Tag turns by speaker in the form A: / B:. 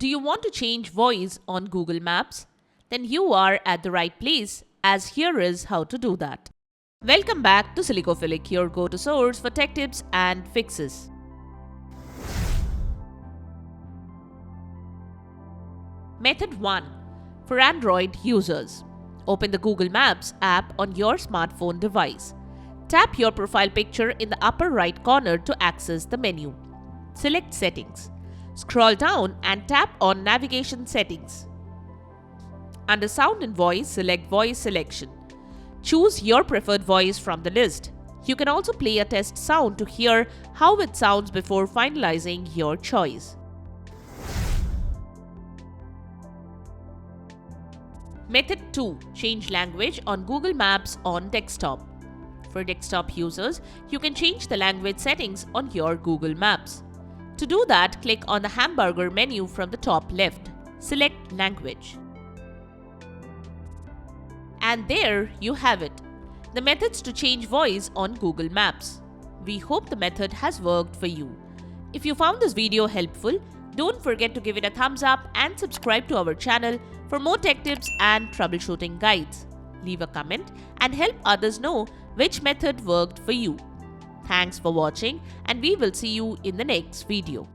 A: Do you want to change voice on Google Maps? Then you are at the right place, as here is how to do that. Welcome back to Silicophilic, your go-to source for tech tips and fixes. Method 1. For Android users. Open the Google Maps app on your smartphone device. Tap your profile picture in the upper right corner to access the menu. Select Settings. Scroll down and tap on Navigation Settings. Under Sound and Voice, select Voice Selection. Choose your preferred voice from the list. You can also play a test sound to hear how it sounds before finalizing your choice. Method 2. Change language on Google Maps on desktop. For desktop users, you can change the language settings on your Google Maps. To do that, click on the hamburger menu from the top left. Select Language. And there you have it. The methods to change voice on Google Maps. We hope the method has worked for you. If you found this video helpful, don't forget to give it a thumbs up and subscribe to our channel for more tech tips and troubleshooting guides. Leave a comment and help others know which method worked for you. Thanks for watching, and we will see you in the next video.